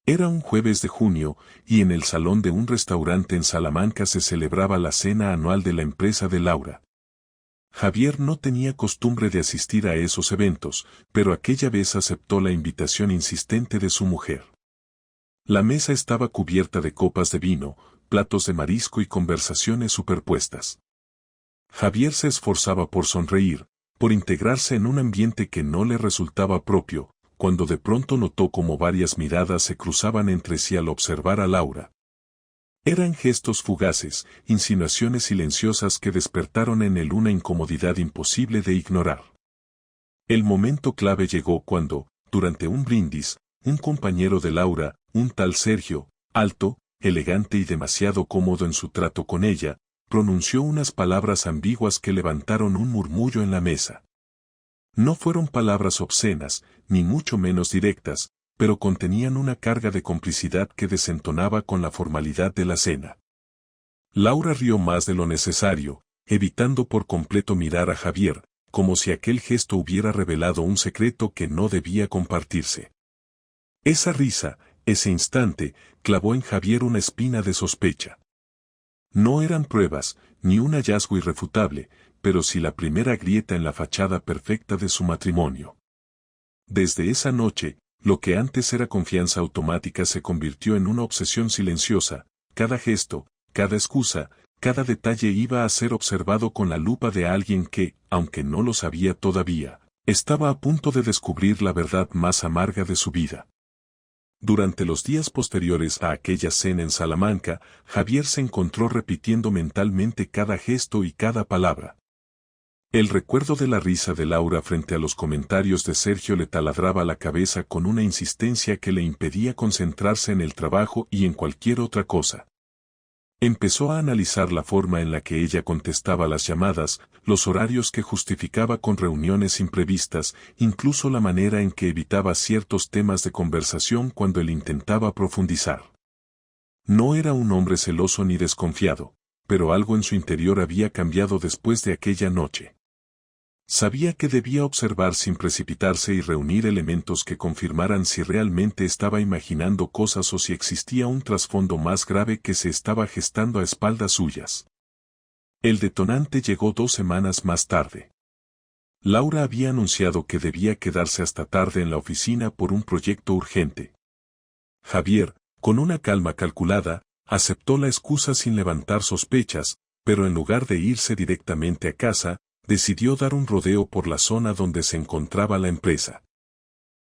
Era un jueves de junio, y en el salón de un restaurante en Salamanca se celebraba la cena anual de la empresa de Laura. Javier no tenía costumbre de asistir a esos eventos, pero aquella vez aceptó la invitación insistente de su mujer. La mesa estaba cubierta de copas de vino, platos de marisco y conversaciones superpuestas. Javier se esforzaba por sonreír, por integrarse en un ambiente que no le resultaba propio, cuando de pronto notó como varias miradas se cruzaban entre sí al observar a Laura. Eran gestos fugaces, insinuaciones silenciosas que despertaron en él una incomodidad imposible de ignorar. El momento clave llegó cuando, durante un brindis, un compañero de Laura, un tal Sergio, alto, elegante y demasiado cómodo en su trato con ella, pronunció unas palabras ambiguas que levantaron un murmullo en la mesa. No fueron palabras obscenas, ni mucho menos directas, pero contenían una carga de complicidad que desentonaba con la formalidad de la cena. Laura rió más de lo necesario, evitando por completo mirar a Javier, como si aquel gesto hubiera revelado un secreto que no debía compartirse. Esa risa, ese instante, clavó en Javier una espina de sospecha. No eran pruebas, ni un hallazgo irrefutable, pero sí la primera grieta en la fachada perfecta de su matrimonio. Desde esa noche, lo que antes era confianza automática se convirtió en una obsesión silenciosa. Cada gesto, cada excusa, cada detalle iba a ser observado con la lupa de alguien que, aunque no lo sabía todavía, estaba a punto de descubrir la verdad más amarga de su vida. Durante los días posteriores a aquella cena en Salamanca, Javier se encontró repitiendo mentalmente cada gesto y cada palabra. El recuerdo de la risa de Laura frente a los comentarios de Sergio le taladraba la cabeza con una insistencia que le impedía concentrarse en el trabajo y en cualquier otra cosa. Empezó a analizar la forma en la que ella contestaba las llamadas, los horarios que justificaba con reuniones imprevistas, incluso la manera en que evitaba ciertos temas de conversación cuando él intentaba profundizar. No era un hombre celoso ni desconfiado, pero algo en su interior había cambiado después de aquella noche. Sabía que debía observar sin precipitarse y reunir elementos que confirmaran si realmente estaba imaginando cosas o si existía un trasfondo más grave que se estaba gestando a espaldas suyas. El detonante llegó 2 semanas más tarde. Laura había anunciado que debía quedarse hasta tarde en la oficina por un proyecto urgente. Javier, con una calma calculada, aceptó la excusa sin levantar sospechas, pero en lugar de irse directamente a casa, decidió dar un rodeo por la zona donde se encontraba la empresa.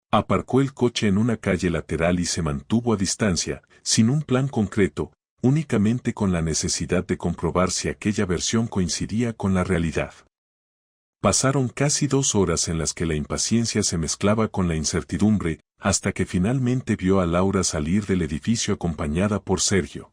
Aparcó el coche en una calle lateral y se mantuvo a distancia, sin un plan concreto, únicamente con la necesidad de comprobar si aquella versión coincidía con la realidad. Pasaron casi 2 horas en las que la impaciencia se mezclaba con la incertidumbre, hasta que finalmente vio a Laura salir del edificio acompañada por Sergio.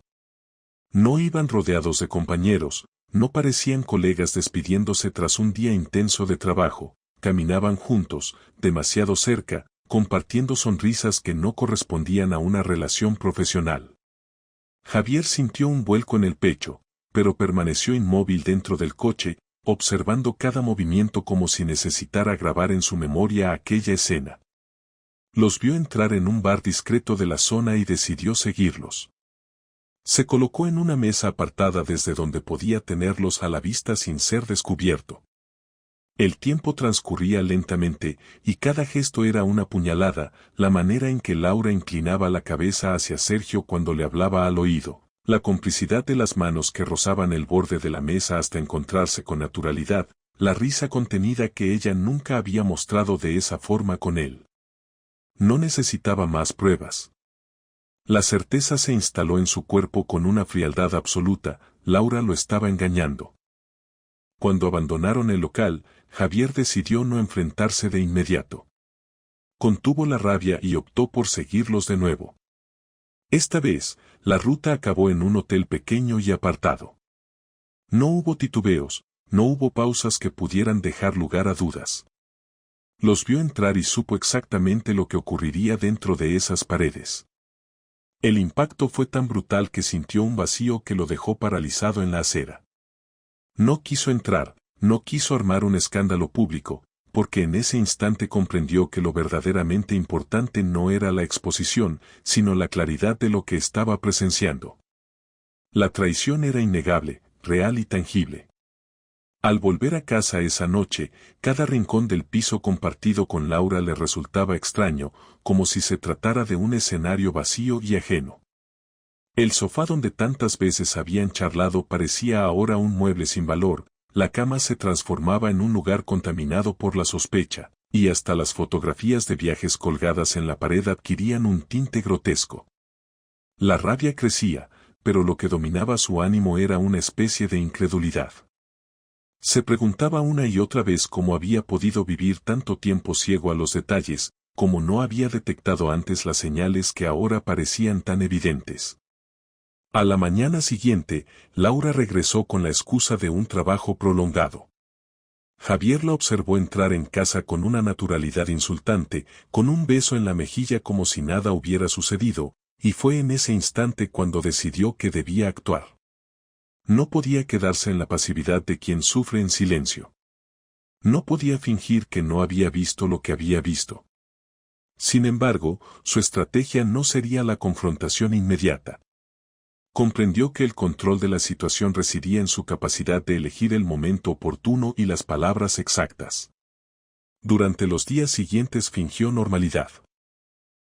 No iban rodeados de compañeros, no parecían colegas despidiéndose tras un día intenso de trabajo, caminaban juntos, demasiado cerca, compartiendo sonrisas que no correspondían a una relación profesional. Javier sintió un vuelco en el pecho, pero permaneció inmóvil dentro del coche, observando cada movimiento como si necesitara grabar en su memoria aquella escena. Los vio entrar en un bar discreto de la zona y decidió seguirlos. Se colocó en una mesa apartada desde donde podía tenerlos a la vista sin ser descubierto. El tiempo transcurría lentamente, y cada gesto era una puñalada, la manera en que Laura inclinaba la cabeza hacia Sergio cuando le hablaba al oído, la complicidad de las manos que rozaban el borde de la mesa hasta encontrarse con naturalidad, la risa contenida que ella nunca había mostrado de esa forma con él. No necesitaba más pruebas. La certeza se instaló en su cuerpo con una frialdad absoluta. Laura lo estaba engañando. Cuando abandonaron el local, Javier decidió no enfrentarse de inmediato. Contuvo la rabia y optó por seguirlos de nuevo. Esta vez, la ruta acabó en un hotel pequeño y apartado. No hubo titubeos, no hubo pausas que pudieran dejar lugar a dudas. Los vio entrar y supo exactamente lo que ocurriría dentro de esas paredes. El impacto fue tan brutal que sintió un vacío que lo dejó paralizado en la acera. No quiso entrar, no quiso armar un escándalo público, porque en ese instante comprendió que lo verdaderamente importante no era la exposición, sino la claridad de lo que estaba presenciando. La traición era innegable, real y tangible. Al volver a casa esa noche, cada rincón del piso compartido con Laura le resultaba extraño, como si se tratara de un escenario vacío y ajeno. El sofá donde tantas veces habían charlado parecía ahora un mueble sin valor, la cama se transformaba en un lugar contaminado por la sospecha, y hasta las fotografías de viajes colgadas en la pared adquirían un tinte grotesco. La rabia crecía, pero lo que dominaba su ánimo era una especie de incredulidad. Se preguntaba una y otra vez cómo había podido vivir tanto tiempo ciego a los detalles, cómo no había detectado antes las señales que ahora parecían tan evidentes. A la mañana siguiente, Laura regresó con la excusa de un trabajo prolongado. Javier la observó entrar en casa con una naturalidad insultante, con un beso en la mejilla como si nada hubiera sucedido, y fue en ese instante cuando decidió que debía actuar. No podía quedarse en la pasividad de quien sufre en silencio. No podía fingir que no había visto lo que había visto. Sin embargo, su estrategia no sería la confrontación inmediata. Comprendió que el control de la situación residía en su capacidad de elegir el momento oportuno y las palabras exactas. Durante los días siguientes fingió normalidad.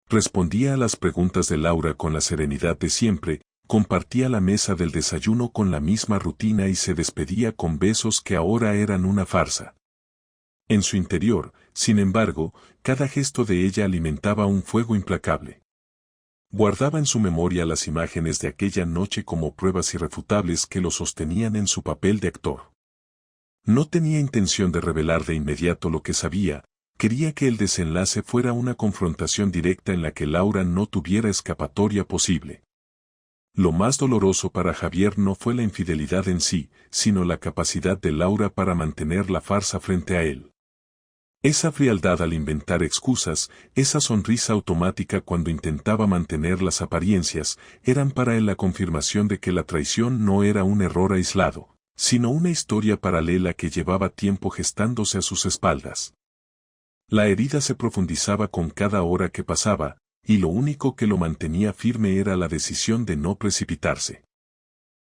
Respondía a las preguntas de Laura con la serenidad de siempre, compartía la mesa del desayuno con la misma rutina y se despedía con besos que ahora eran una farsa. En su interior, sin embargo, cada gesto de ella alimentaba un fuego implacable. Guardaba en su memoria las imágenes de aquella noche como pruebas irrefutables que lo sostenían en su papel de actor. No tenía intención de revelar de inmediato lo que sabía, quería que el desenlace fuera una confrontación directa en la que Laura no tuviera escapatoria posible. Lo más doloroso para Javier no fue la infidelidad en sí, sino la capacidad de Laura para mantener la farsa frente a él. Esa frialdad al inventar excusas, esa sonrisa automática cuando intentaba mantener las apariencias, eran para él la confirmación de que la traición no era un error aislado, sino una historia paralela que llevaba tiempo gestándose a sus espaldas. La herida se profundizaba con cada hora que pasaba, y lo único que lo mantenía firme era la decisión de no precipitarse.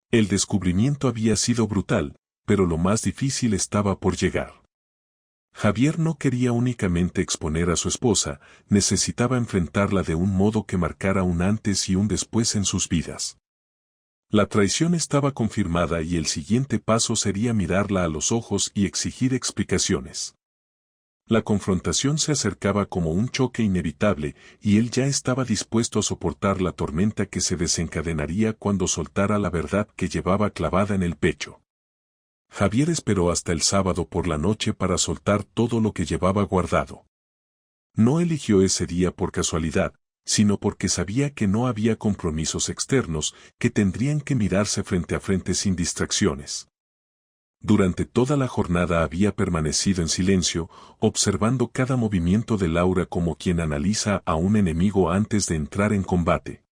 El descubrimiento había sido brutal, pero lo más difícil estaba por llegar. Javier no quería únicamente exponer a su esposa, necesitaba enfrentarla de un modo que marcara un antes y un después en sus vidas. La traición estaba confirmada y el siguiente paso sería mirarla a los ojos y exigir explicaciones. La confrontación se acercaba como un choque inevitable y él ya estaba dispuesto a soportar la tormenta que se desencadenaría cuando soltara la verdad que llevaba clavada en el pecho. Javier esperó hasta el sábado por la noche para soltar todo lo que llevaba guardado. No eligió ese día por casualidad, sino porque sabía que no había compromisos externos, que tendrían que mirarse frente a frente sin distracciones. Durante toda la jornada había permanecido en silencio, observando cada movimiento de Laura como quien analiza a un enemigo antes de entrar en combate.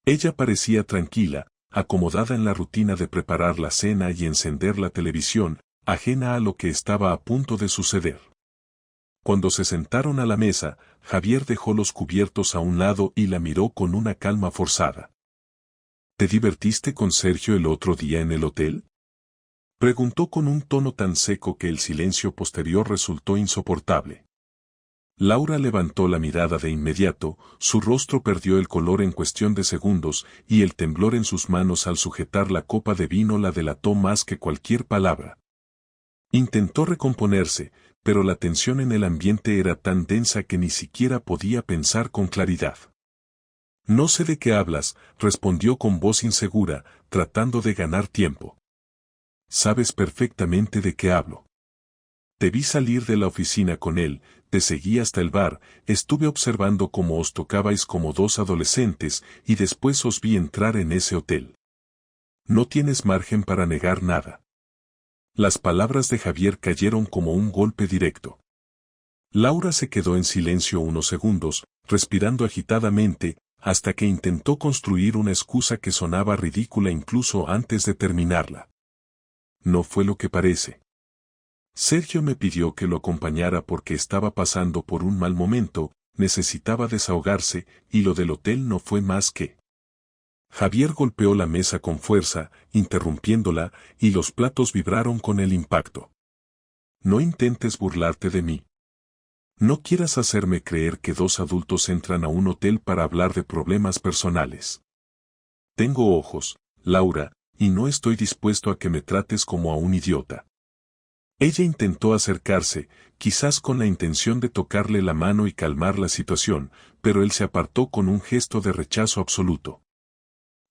Ella parecía tranquila, acomodada en la rutina de preparar la cena y encender la televisión, ajena a lo que estaba a punto de suceder. Cuando se sentaron a la mesa, Javier dejó los cubiertos a un lado y la miró con una calma forzada. ¿Te divertiste con Sergio el otro día en el hotel?, preguntó con un tono tan seco que el silencio posterior resultó insoportable. Laura levantó la mirada de inmediato, su rostro perdió el color en cuestión de segundos, y el temblor en sus manos al sujetar la copa de vino la delató más que cualquier palabra. Intentó recomponerse, pero la tensión en el ambiente era tan densa que ni siquiera podía pensar con claridad. No sé de qué hablas, respondió con voz insegura, tratando de ganar tiempo. Sabes perfectamente de qué hablo. Te vi salir de la oficina con él, te seguí hasta el bar, estuve observando cómo os tocabais como dos adolescentes y después os vi entrar en ese hotel. No tienes margen para negar nada. Las palabras de Javier cayeron como un golpe directo. Laura se quedó en silencio unos segundos, respirando agitadamente, hasta que intentó construir una excusa que sonaba ridícula incluso antes de terminarla. No fue lo que parece. Sergio me pidió que lo acompañara porque estaba pasando por un mal momento, necesitaba desahogarse, y lo del hotel no fue más que... Javier golpeó la mesa con fuerza, interrumpiéndola, y los platos vibraron con el impacto. No intentes burlarte de mí. No quieras hacerme creer que dos adultos entran a un hotel para hablar de problemas personales. Tengo ojos, Laura, y no estoy dispuesto a que me trates como a un idiota. Ella intentó acercarse, quizás con la intención de tocarle la mano y calmar la situación, pero él se apartó con un gesto de rechazo absoluto.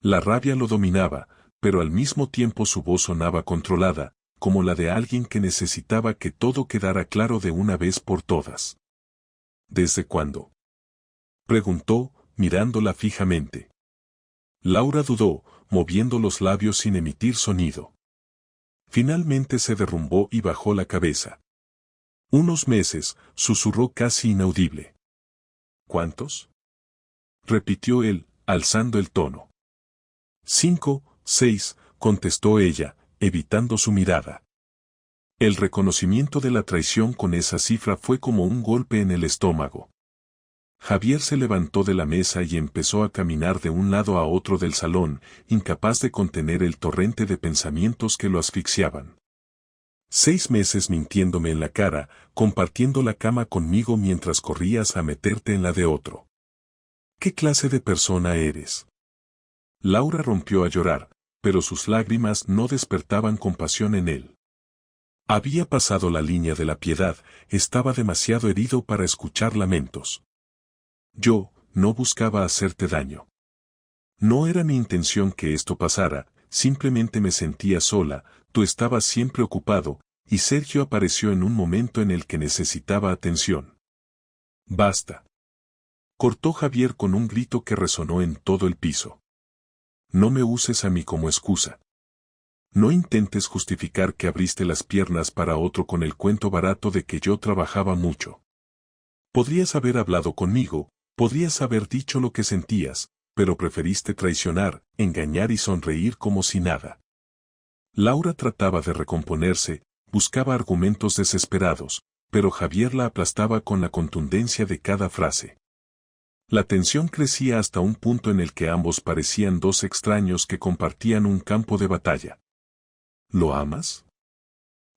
La rabia lo dominaba, pero al mismo tiempo su voz sonaba controlada, como la de alguien que necesitaba que todo quedara claro de una vez por todas. ¿Desde cuándo?, preguntó, mirándola fijamente. Laura dudó, moviendo los labios sin emitir sonido. Finalmente se derrumbó y bajó la cabeza. Unos meses, susurró casi inaudible. ¿Cuántos?, repitió él, alzando el tono. 5, 6, contestó ella, evitando su mirada. El reconocimiento de la traición con esa cifra fue como un golpe en el estómago. Javier se levantó de la mesa y empezó a caminar de un lado a otro del salón, incapaz de contener el torrente de pensamientos que lo asfixiaban. 6 meses mintiéndome en la cara, compartiendo la cama conmigo mientras corrías a meterte en la de otro. ¿Qué clase de persona eres? Laura rompió a llorar, pero sus lágrimas no despertaban compasión en él. Había pasado la línea de la piedad, estaba demasiado herido para escuchar lamentos. Yo, no buscaba hacerte daño. No era mi intención que esto pasara, simplemente me sentía sola, tú estabas siempre ocupado, y Sergio apareció en un momento en el que necesitaba atención. Basta. Cortó Javier con un grito que resonó en todo el piso. No me uses a mí como excusa. No intentes justificar que abriste las piernas para otro con el cuento barato de que yo trabajaba mucho. Podrías haber hablado conmigo, podrías haber dicho lo que sentías, pero preferiste traicionar, engañar y sonreír como si nada. Laura trataba de recomponerse, buscaba argumentos desesperados, pero Javier la aplastaba con la contundencia de cada frase. La tensión crecía hasta un punto en el que ambos parecían dos extraños que compartían un campo de batalla. ¿Lo amas?,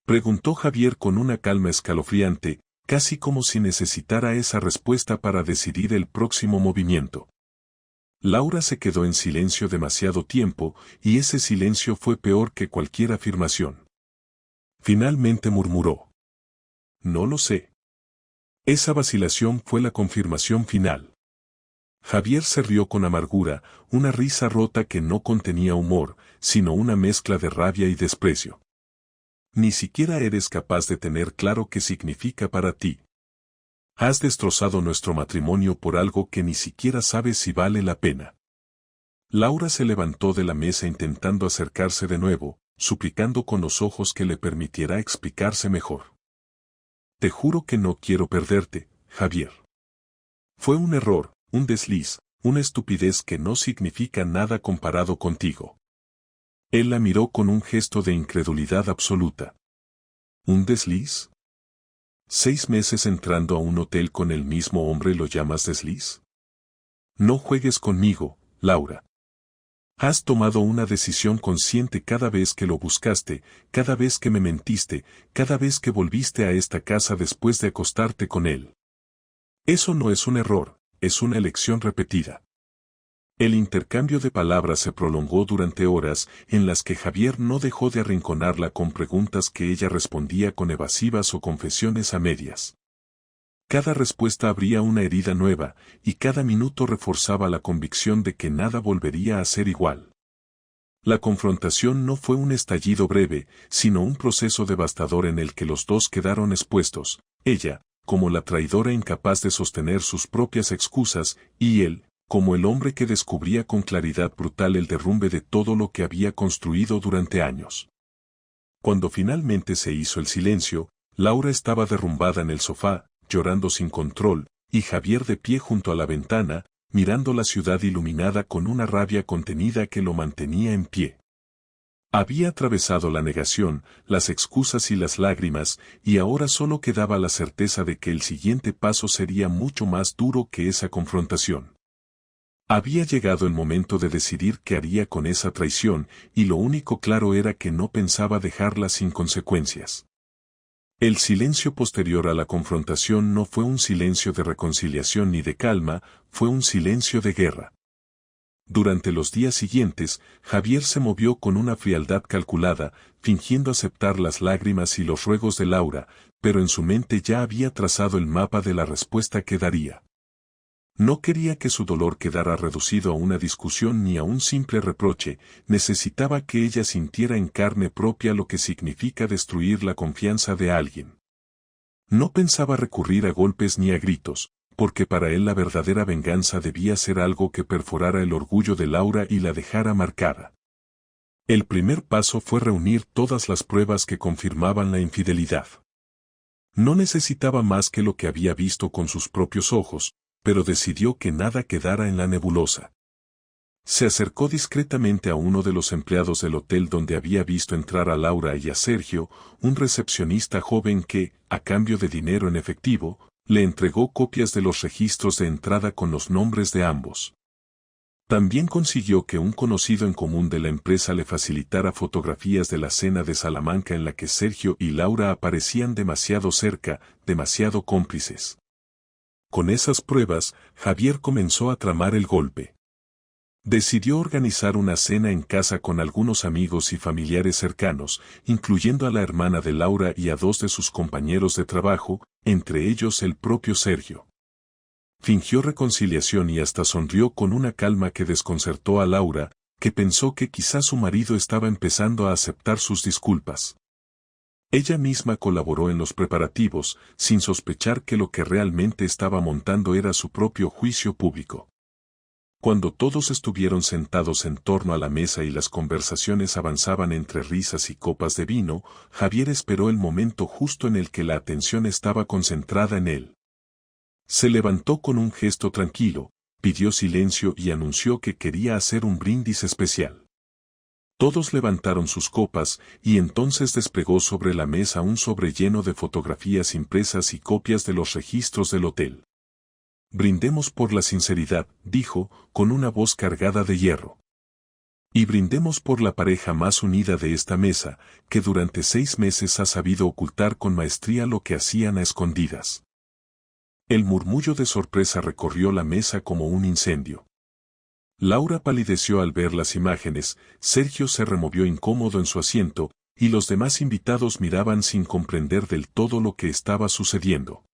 preguntó Javier con una calma escalofriante, casi como si necesitara esa respuesta para decidir el próximo movimiento. Laura se quedó en silencio demasiado tiempo, y ese silencio fue peor que cualquier afirmación. Finalmente murmuró: no lo sé. Esa vacilación fue la confirmación final. Javier se rió con amargura, una risa rota que no contenía humor, sino una mezcla de rabia y desprecio. Ni siquiera eres capaz de tener claro qué significa para ti. Has destrozado nuestro matrimonio por algo que ni siquiera sabes si vale la pena. Laura se levantó de la mesa intentando acercarse de nuevo, suplicando con los ojos que le permitiera explicarse mejor. Te juro que no quiero perderte, Javier. Fue un error, un desliz, una estupidez que no significa nada comparado contigo. Él la miró con un gesto de incredulidad absoluta. ¿Un desliz? 6 meses entrando a un hotel con el mismo hombre lo llamas desliz. No juegues conmigo, Laura. Has tomado una decisión consciente cada vez que lo buscaste, cada vez que me mentiste, cada vez que volviste a esta casa después de acostarte con él. Eso no es un error, es una elección repetida. El intercambio de palabras se prolongó durante horas, en las que Javier no dejó de arrinconarla con preguntas que ella respondía con evasivas o confesiones a medias. Cada respuesta abría una herida nueva, y cada minuto reforzaba la convicción de que nada volvería a ser igual. La confrontación no fue un estallido breve, sino un proceso devastador en el que los dos quedaron expuestos, ella, como la traidora incapaz de sostener sus propias excusas, y él, como el hombre que descubría con claridad brutal el derrumbe de todo lo que había construido durante años. Cuando finalmente se hizo el silencio, Laura estaba derrumbada en el sofá, llorando sin control, y Javier de pie junto a la ventana, mirando la ciudad iluminada con una rabia contenida que lo mantenía en pie. Había atravesado la negación, las excusas y las lágrimas, y ahora solo quedaba la certeza de que el siguiente paso sería mucho más duro que esa confrontación. Había llegado el momento de decidir qué haría con esa traición, y lo único claro era que no pensaba dejarla sin consecuencias. El silencio posterior a la confrontación no fue un silencio de reconciliación ni de calma, fue un silencio de guerra. Durante los días siguientes, Javier se movió con una frialdad calculada, fingiendo aceptar las lágrimas y los ruegos de Laura, pero en su mente ya había trazado el mapa de la respuesta que daría. No quería que su dolor quedara reducido a una discusión ni a un simple reproche, necesitaba que ella sintiera en carne propia lo que significa destruir la confianza de alguien. No pensaba recurrir a golpes ni a gritos, porque para él la verdadera venganza debía ser algo que perforara el orgullo de Laura y la dejara marcada. El primer paso fue reunir todas las pruebas que confirmaban la infidelidad. No necesitaba más que lo que había visto con sus propios ojos, pero decidió que nada quedara en la nebulosa. Se acercó discretamente a uno de los empleados del hotel donde había visto entrar a Laura y a Sergio, un recepcionista joven que, a cambio de dinero en efectivo, le entregó copias de los registros de entrada con los nombres de ambos. También consiguió que un conocido en común de la empresa le facilitara fotografías de la cena de Salamanca en la que Sergio y Laura aparecían demasiado cerca, demasiado cómplices. Con esas pruebas, Javier comenzó a tramar el golpe. Decidió organizar una cena en casa con algunos amigos y familiares cercanos, incluyendo a la hermana de Laura y a 2 de sus compañeros de trabajo, entre ellos el propio Sergio. Fingió reconciliación y hasta sonrió con una calma que desconcertó a Laura, que pensó que quizás su marido estaba empezando a aceptar sus disculpas. Ella misma colaboró en los preparativos, sin sospechar que lo que realmente estaba montando era su propio juicio público. Cuando todos estuvieron sentados en torno a la mesa y las conversaciones avanzaban entre risas y copas de vino, Javier esperó el momento justo en el que la atención estaba concentrada en él. Se levantó con un gesto tranquilo, pidió silencio y anunció que quería hacer un brindis especial. Todos levantaron sus copas y entonces desplegó sobre la mesa un sobre lleno de fotografías impresas y copias de los registros del hotel. Brindemos por la sinceridad, dijo, con una voz cargada de hierro. Y brindemos por la pareja más unida de esta mesa, que durante 6 meses ha sabido ocultar con maestría lo que hacían a escondidas. El murmullo de sorpresa recorrió la mesa como un incendio. Laura palideció al ver las imágenes, Sergio se removió incómodo en su asiento, y los demás invitados miraban sin comprender del todo lo que estaba sucediendo.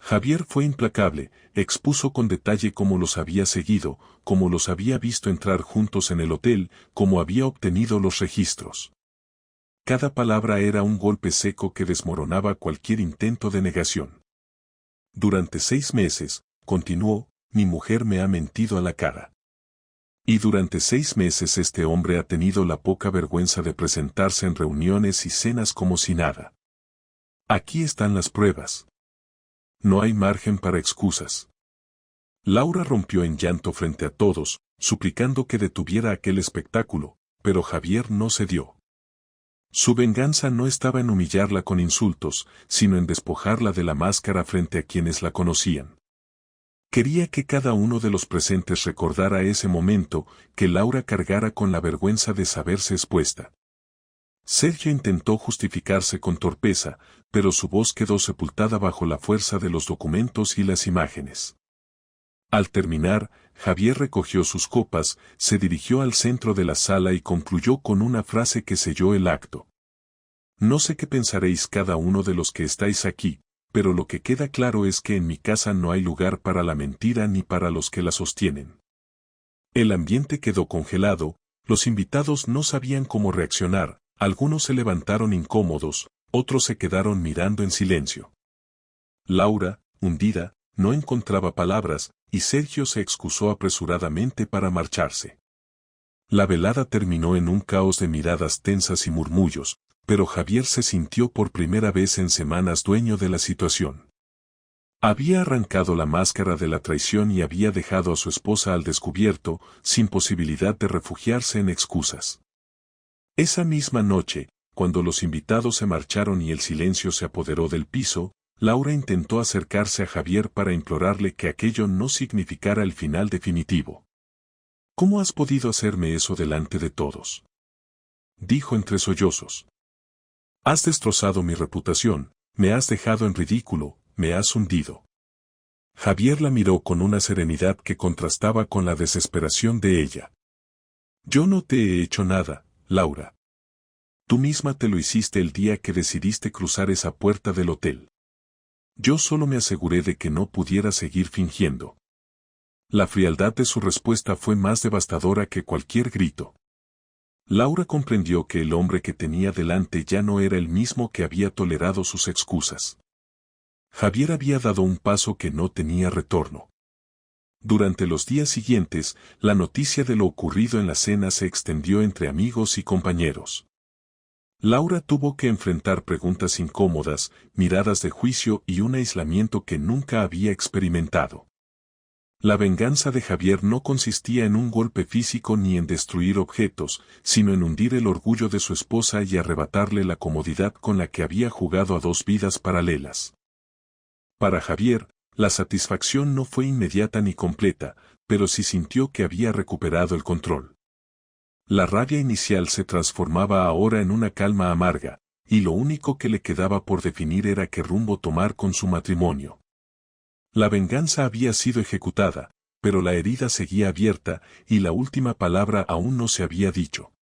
Javier fue implacable, expuso con detalle cómo los había seguido, cómo los había visto entrar juntos en el hotel, cómo había obtenido los registros. Cada palabra era un golpe seco que desmoronaba cualquier intento de negación. Durante 6 meses, continuó, mi mujer me ha mentido a la cara. Y durante 6 meses este hombre ha tenido la poca vergüenza de presentarse en reuniones y cenas como si nada. Aquí están las pruebas. No hay margen para excusas. Laura rompió en llanto frente a todos, suplicando que detuviera aquel espectáculo, pero Javier no cedió. Su venganza no estaba en humillarla con insultos, sino en despojarla de la máscara frente a quienes la conocían. Quería que cada uno de los presentes recordara ese momento, que Laura cargara con la vergüenza de saberse expuesta. Sergio intentó justificarse con torpeza, pero su voz quedó sepultada bajo la fuerza de los documentos y las imágenes. Al terminar, Javier recogió sus copas, se dirigió al centro de la sala y concluyó con una frase que selló el acto. No sé qué pensaréis cada uno de los que estáis aquí, pero lo que queda claro es que en mi casa no hay lugar para la mentira ni para los que la sostienen. El ambiente quedó congelado, los invitados no sabían cómo reaccionar, algunos se levantaron incómodos, otros se quedaron mirando en silencio. Laura, hundida, no encontraba palabras, y Sergio se excusó apresuradamente para marcharse. La velada terminó en un caos de miradas tensas y murmullos, pero Javier se sintió por primera vez en semanas dueño de la situación. Había arrancado la máscara de la traición y había dejado a su esposa al descubierto, sin posibilidad de refugiarse en excusas. Esa misma noche, cuando los invitados se marcharon y el silencio se apoderó del piso, Laura intentó acercarse a Javier para implorarle que aquello no significara el final definitivo. ¿Cómo has podido hacerme eso delante de todos?, dijo entre sollozos. Has destrozado mi reputación, me has dejado en ridículo, me has hundido. Javier la miró con una serenidad que contrastaba con la desesperación de ella. Yo no te he hecho nada, Laura. Tú misma te lo hiciste el día que decidiste cruzar esa puerta del hotel. Yo solo me aseguré de que no pudiera seguir fingiendo. La frialdad de su respuesta fue más devastadora que cualquier grito. Laura comprendió que el hombre que tenía delante ya no era el mismo que había tolerado sus excusas. Javier había dado un paso que no tenía retorno. Durante los días siguientes, la noticia de lo ocurrido en la cena se extendió entre amigos y compañeros. Laura tuvo que enfrentar preguntas incómodas, miradas de juicio y un aislamiento que nunca había experimentado. La venganza de Javier no consistía en un golpe físico ni en destruir objetos, sino en hundir el orgullo de su esposa y arrebatarle la comodidad con la que había jugado a dos vidas paralelas. Para Javier, la satisfacción no fue inmediata ni completa, pero sí sintió que había recuperado el control. La rabia inicial se transformaba ahora en una calma amarga, y lo único que le quedaba por definir era qué rumbo tomar con su matrimonio. La venganza había sido ejecutada, pero la herida seguía abierta y la última palabra aún no se había dicho.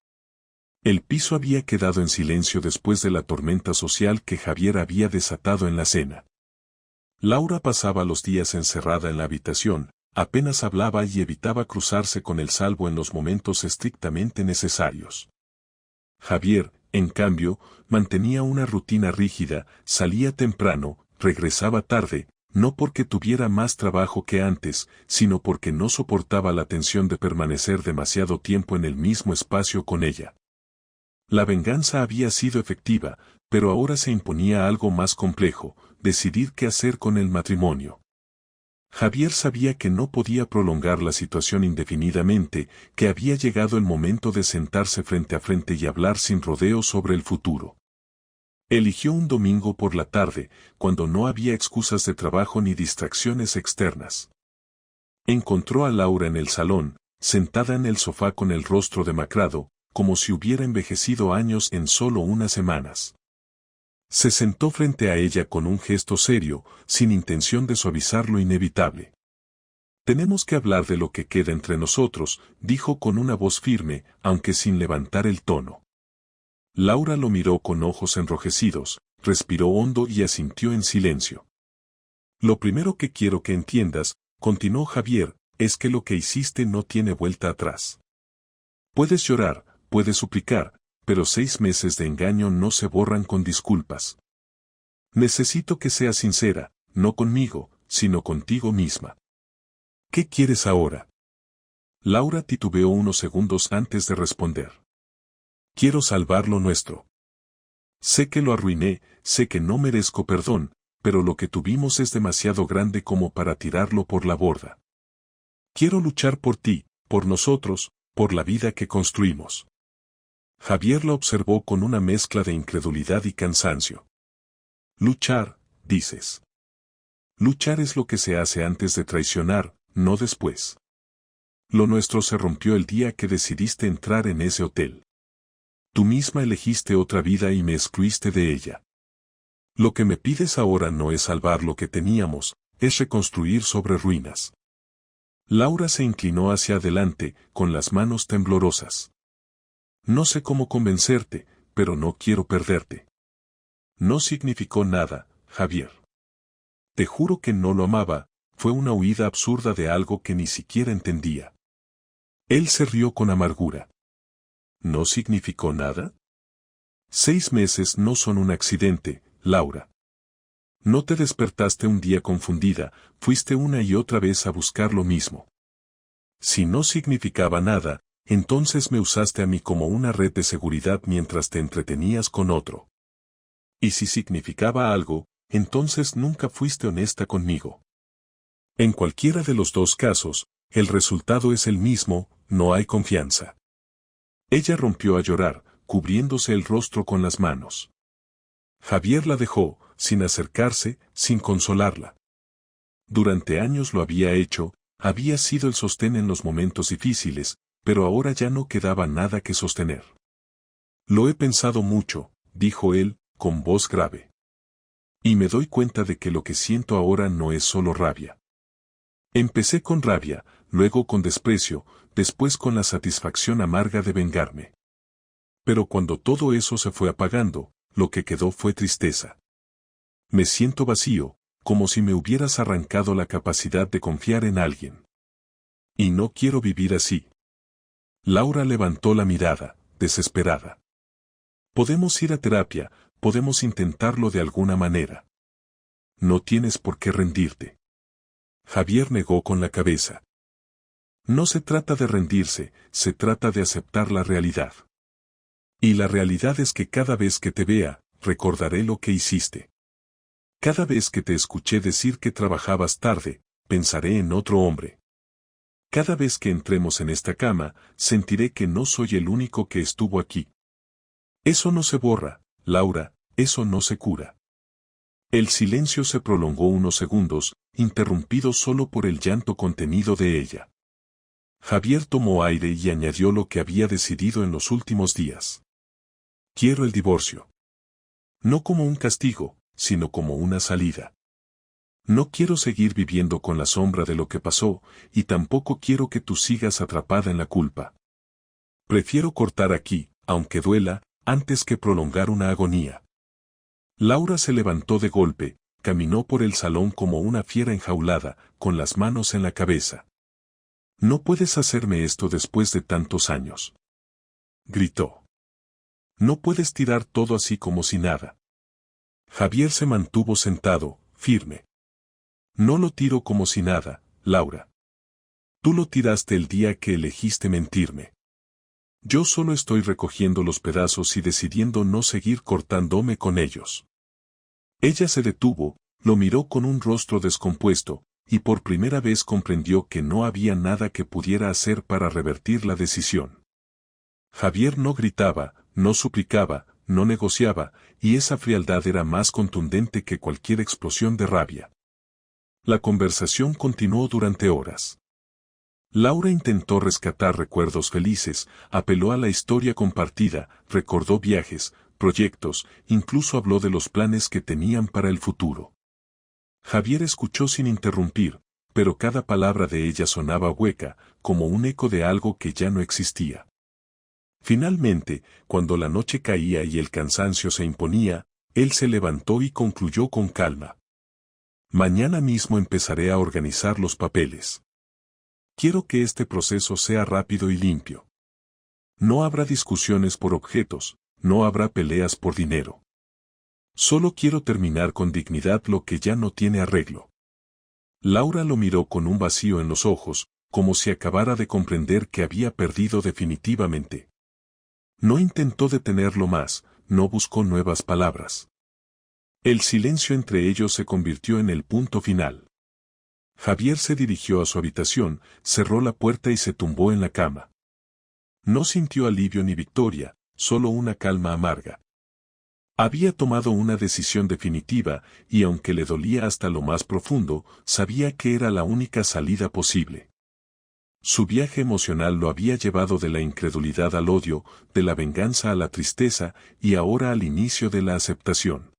El piso había quedado en silencio después de la tormenta social que Javier había desatado en la cena. Laura pasaba los días encerrada en la habitación, apenas hablaba y evitaba cruzarse con él salvo en los momentos estrictamente necesarios. Javier, en cambio, mantenía una rutina rígida, salía temprano, regresaba tarde, no porque tuviera más trabajo que antes, sino porque no soportaba la tensión de permanecer demasiado tiempo en el mismo espacio con ella. La venganza había sido efectiva, pero ahora se imponía algo más complejo, decidir qué hacer con el matrimonio. Javier sabía que no podía prolongar la situación indefinidamente, que había llegado el momento de sentarse frente a frente y hablar sin rodeos sobre el futuro. Eligió un domingo por la tarde, cuando no había excusas de trabajo ni distracciones externas. Encontró a Laura en el salón, sentada en el sofá con el rostro demacrado, como si hubiera envejecido años en solo unas semanas. Se sentó frente a ella con un gesto serio, sin intención de suavizar lo inevitable. Tenemos que hablar de lo que queda entre nosotros, dijo con una voz firme, aunque sin levantar el tono. Laura lo miró con ojos enrojecidos, respiró hondo y asintió en silencio. Lo primero que quiero que entiendas, continuó Javier, es que lo que hiciste no tiene vuelta atrás. Puedes llorar, puedes suplicar, pero 6 meses de engaño no se borran con disculpas. Necesito que seas sincera, no conmigo, sino contigo misma. ¿Qué quieres ahora? Laura titubeó unos segundos antes de responder. Quiero salvar lo nuestro. Sé que lo arruiné, sé que no merezco perdón, pero lo que tuvimos es demasiado grande como para tirarlo por la borda. Quiero luchar por ti, por nosotros, por la vida que construimos. Javier la observó con una mezcla de incredulidad y cansancio. Luchar, dices. Luchar es lo que se hace antes de traicionar, no después. Lo nuestro se rompió el día que decidiste entrar en ese hotel. Tú misma elegiste otra vida y me excluiste de ella. Lo que me pides ahora no es salvar lo que teníamos, es reconstruir sobre ruinas. Laura se inclinó hacia adelante, con las manos temblorosas. No sé cómo convencerte, pero no quiero perderte. No significó nada, Javier. Te juro que no lo amaba, fue una huida absurda de algo que ni siquiera entendía. Él se rió con amargura. ¿No significó nada? 6 meses no son un accidente, Laura. No te despertaste un día confundida, fuiste una y otra vez a buscar lo mismo. Si no significaba nada, entonces me usaste a mí como una red de seguridad mientras te entretenías con otro. Y si significaba algo, entonces nunca fuiste honesta conmigo. En cualquiera de los dos casos, el resultado es el mismo, no hay confianza. Ella rompió a llorar, cubriéndose el rostro con las manos. Javier la dejó, sin acercarse, sin consolarla. Durante años lo había hecho, había sido el sostén en los momentos difíciles, pero ahora ya no quedaba nada que sostener. Lo he pensado mucho, dijo él, con voz grave. Y me doy cuenta de que lo que siento ahora no es solo rabia. Empecé con rabia, luego con desprecio, después con la satisfacción amarga de vengarme. Pero cuando todo eso se fue apagando, lo que quedó fue tristeza. Me siento vacío, como si me hubieras arrancado la capacidad de confiar en alguien. Y no quiero vivir así. Laura levantó la mirada, desesperada. Podemos ir a terapia, podemos intentarlo de alguna manera. No tienes por qué rendirte. Javier negó con la cabeza. No se trata de rendirse, se trata de aceptar la realidad. Y la realidad es que cada vez que te vea, recordaré lo que hiciste. Cada vez que te escuché decir que trabajabas tarde, pensaré en otro hombre. Cada vez que entremos en esta cama, sentiré que no soy el único que estuvo aquí. Eso no se borra, Laura, eso no se cura. El silencio se prolongó unos segundos, interrumpido solo por el llanto contenido de ella. Javier tomó aire y añadió lo que había decidido en los últimos días. Quiero el divorcio. No como un castigo, sino como una salida. No quiero seguir viviendo con la sombra de lo que pasó, y tampoco quiero que tú sigas atrapada en la culpa. Prefiero cortar aquí, aunque duela, antes que prolongar una agonía. Laura se levantó de golpe, caminó por el salón como una fiera enjaulada, con las manos en la cabeza. No puedes hacerme esto después de tantos años. Gritó. No puedes tirar todo así como si nada. Javier se mantuvo sentado, firme. No lo tiro como si nada, Laura. Tú lo tiraste el día que elegiste mentirme. Yo solo estoy recogiendo los pedazos y decidiendo no seguir cortándome con ellos. Ella se detuvo, lo miró con un rostro descompuesto, y por primera vez comprendió que no había nada que pudiera hacer para revertir la decisión. Javier no gritaba, no suplicaba, no negociaba, y esa frialdad era más contundente que cualquier explosión de rabia. La conversación continuó durante horas. Laura intentó rescatar recuerdos felices, apeló a la historia compartida, recordó viajes, proyectos, incluso habló de los planes que tenían para el futuro. Javier escuchó sin interrumpir, pero cada palabra de ella sonaba hueca, como un eco de algo que ya no existía. Finalmente, cuando la noche caía y el cansancio se imponía, él se levantó y concluyó con calma. Mañana mismo empezaré a organizar los papeles. Quiero que este proceso sea rápido y limpio. No habrá discusiones por objetos, no habrá peleas por dinero. Solo quiero terminar con dignidad lo que ya no tiene arreglo. Laura lo miró con un vacío en los ojos, como si acabara de comprender que había perdido definitivamente. No intentó detenerlo más, no buscó nuevas palabras. El silencio entre ellos se convirtió en el punto final. Javier se dirigió a su habitación, cerró la puerta y se tumbó en la cama. No sintió alivio ni victoria, solo una calma amarga. Había tomado una decisión definitiva, y aunque le dolía hasta lo más profundo, sabía que era la única salida posible. Su viaje emocional lo había llevado de la incredulidad al odio, de la venganza a la tristeza, y ahora al inicio de la aceptación.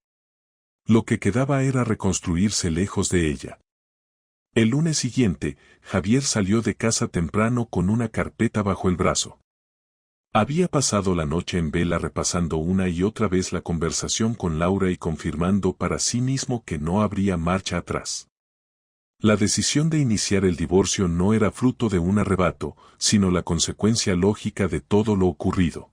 Lo que quedaba era reconstruirse lejos de ella. El lunes siguiente, Javier salió de casa temprano con una carpeta bajo el brazo. Había pasado la noche en vela repasando una y otra vez la conversación con Laura y confirmando para sí mismo que no habría marcha atrás. La decisión de iniciar el divorcio no era fruto de un arrebato, sino la consecuencia lógica de todo lo ocurrido.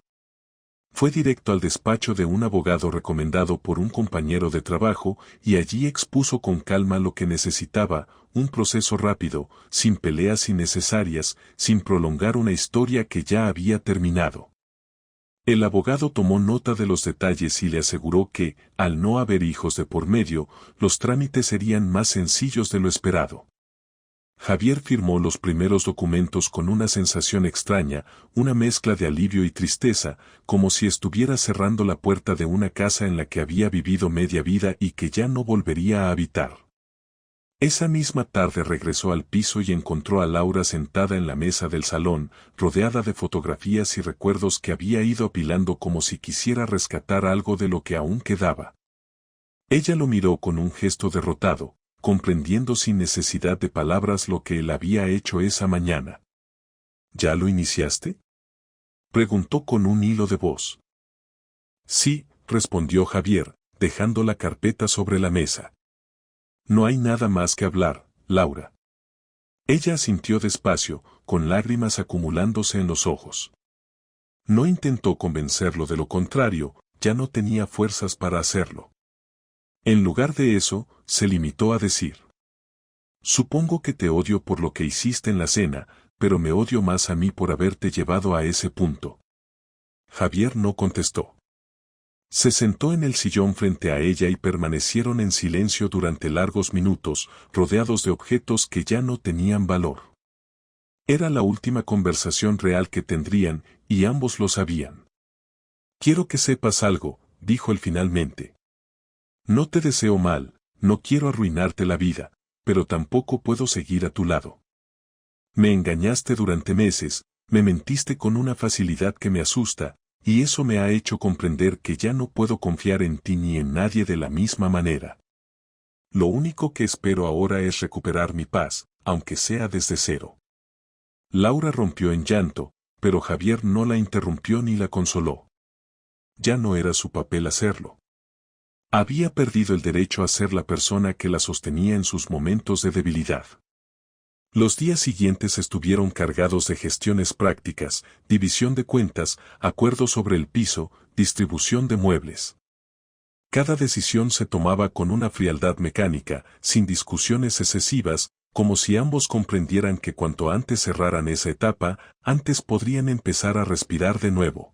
Fue directo al despacho de un abogado recomendado por un compañero de trabajo y allí expuso con calma lo que necesitaba, un proceso rápido, sin peleas innecesarias, sin prolongar una historia que ya había terminado. El abogado tomó nota de los detalles y le aseguró que, al no haber hijos de por medio, los trámites serían más sencillos de lo esperado. Javier firmó los primeros documentos con una sensación extraña, una mezcla de alivio y tristeza, como si estuviera cerrando la puerta de una casa en la que había vivido media vida y que ya no volvería a habitar. Esa misma tarde regresó al piso y encontró a Laura sentada en la mesa del salón, rodeada de fotografías y recuerdos que había ido apilando como si quisiera rescatar algo de lo que aún quedaba. Ella lo miró con un gesto derrotado, comprendiendo sin necesidad de palabras lo que él había hecho esa mañana. ¿Ya lo iniciaste?, preguntó con un hilo de voz. Sí, respondió Javier, dejando la carpeta sobre la mesa. No hay nada más que hablar, Laura. Ella asintió despacio, con lágrimas acumulándose en los ojos. No intentó convencerlo de lo contrario, ya no tenía fuerzas para hacerlo. En lugar de eso, se limitó a decir: supongo que te odio por lo que hiciste en la cena, pero me odio más a mí por haberte llevado a ese punto. Javier no contestó. Se sentó en el sillón frente a ella y permanecieron en silencio durante largos minutos, rodeados de objetos que ya no tenían valor. Era la última conversación real que tendrían, y ambos lo sabían. Quiero que sepas algo, dijo él finalmente. No te deseo mal, no quiero arruinarte la vida, pero tampoco puedo seguir a tu lado. Me engañaste durante meses, me mentiste con una facilidad que me asusta, y eso me ha hecho comprender que ya no puedo confiar en ti ni en nadie de la misma manera. Lo único que espero ahora es recuperar mi paz, aunque sea desde cero. Laura rompió en llanto, pero Javier no la interrumpió ni la consoló. Ya no era su papel hacerlo. Había perdido el derecho a ser la persona que la sostenía en sus momentos de debilidad. Los días siguientes estuvieron cargados de gestiones prácticas, división de cuentas, acuerdos sobre el piso, distribución de muebles. Cada decisión se tomaba con una frialdad mecánica, sin discusiones excesivas, como si ambos comprendieran que cuanto antes cerraran esa etapa, antes podrían empezar a respirar de nuevo.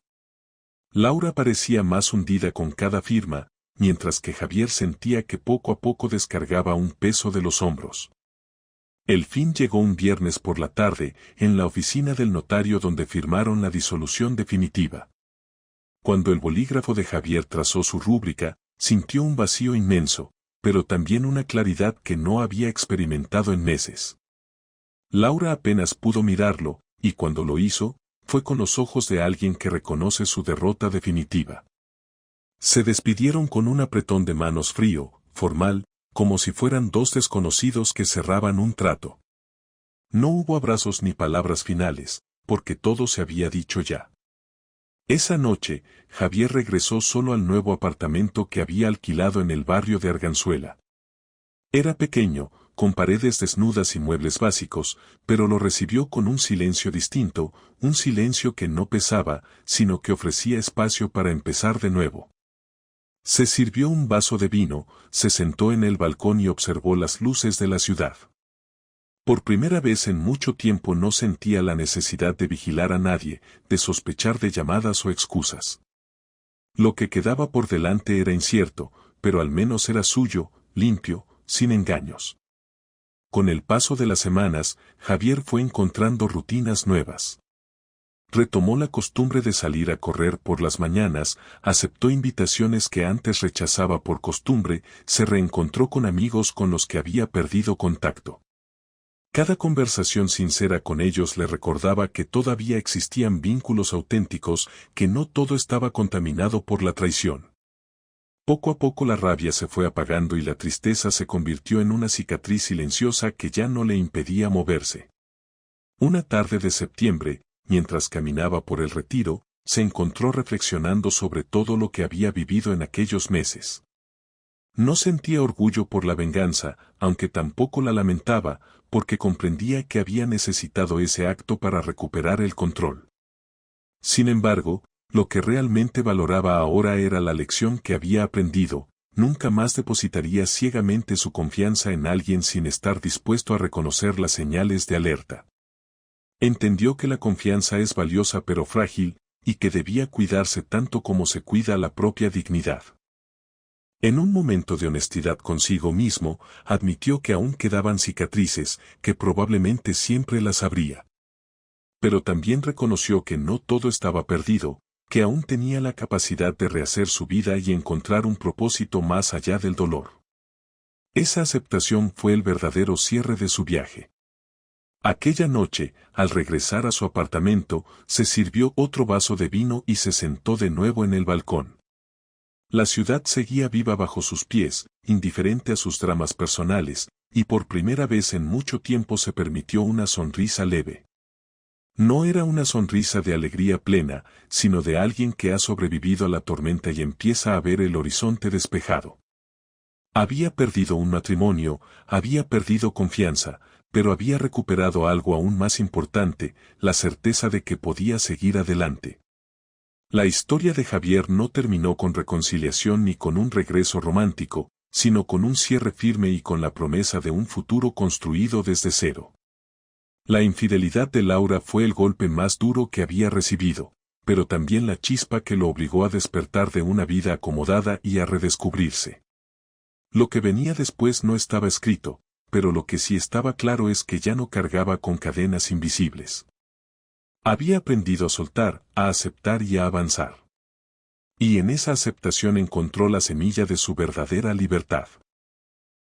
Laura parecía más hundida con cada firma, mientras que Javier sentía que poco a poco descargaba un peso de los hombros. El fin llegó un viernes por la tarde, en la oficina del notario donde firmaron la disolución definitiva. Cuando el bolígrafo de Javier trazó su rúbrica, sintió un vacío inmenso, pero también una claridad que no había experimentado en meses. Laura apenas pudo mirarlo, y cuando lo hizo, fue con los ojos de alguien que reconoce su derrota definitiva. Se despidieron con un apretón de manos frío, formal, como si fueran dos desconocidos que cerraban un trato. No hubo abrazos ni palabras finales, porque todo se había dicho ya. Esa noche, Javier regresó solo al nuevo apartamento que había alquilado en el barrio de Arganzuela. Era pequeño, con paredes desnudas y muebles básicos, pero lo recibió con un silencio distinto, un silencio que no pesaba, sino que ofrecía espacio para empezar de nuevo. Se sirvió un vaso de vino, se sentó en el balcón y observó las luces de la ciudad. Por primera vez en mucho tiempo no sentía la necesidad de vigilar a nadie, de sospechar de llamadas o excusas. Lo que quedaba por delante era incierto, pero al menos era suyo, limpio, sin engaños. Con el paso de las semanas, Javier fue encontrando rutinas nuevas. Retomó la costumbre de salir a correr por las mañanas, aceptó invitaciones que antes rechazaba por costumbre, se reencontró con amigos con los que había perdido contacto. Cada conversación sincera con ellos le recordaba que todavía existían vínculos auténticos, que no todo estaba contaminado por la traición. Poco a poco la rabia se fue apagando y la tristeza se convirtió en una cicatriz silenciosa que ya no le impedía moverse. Una tarde de septiembre, mientras caminaba por el retiro, se encontró reflexionando sobre todo lo que había vivido en aquellos meses. No sentía orgullo por la venganza, aunque tampoco la lamentaba, porque comprendía que había necesitado ese acto para recuperar el control. Sin embargo, lo que realmente valoraba ahora era la lección que había aprendido, nunca más depositaría ciegamente su confianza en alguien sin estar dispuesto a reconocer las señales de alerta. Entendió que la confianza es valiosa pero frágil, y que debía cuidarse tanto como se cuida la propia dignidad. En un momento de honestidad consigo mismo, admitió que aún quedaban cicatrices, que probablemente siempre las habría. Pero también reconoció que no todo estaba perdido, que aún tenía la capacidad de rehacer su vida y encontrar un propósito más allá del dolor. Esa aceptación fue el verdadero cierre de su viaje. Aquella noche, al regresar a su apartamento, se sirvió otro vaso de vino y se sentó de nuevo en el balcón. La ciudad seguía viva bajo sus pies, indiferente a sus dramas personales, y por primera vez en mucho tiempo se permitió una sonrisa leve. No era una sonrisa de alegría plena, sino de alguien que ha sobrevivido a la tormenta y empieza a ver el horizonte despejado. Había perdido un matrimonio, había perdido confianza, pero había recuperado algo aún más importante, la certeza de que podía seguir adelante. La historia de Javier no terminó con reconciliación ni con un regreso romántico, sino con un cierre firme y con la promesa de un futuro construido desde cero. La infidelidad de Laura fue el golpe más duro que había recibido, pero también la chispa que lo obligó a despertar de una vida acomodada y a redescubrirse. Lo que venía después no estaba escrito, pero lo que sí estaba claro es que ya no cargaba con cadenas invisibles. Había aprendido a soltar, a aceptar y a avanzar. Y en esa aceptación encontró la semilla de su verdadera libertad.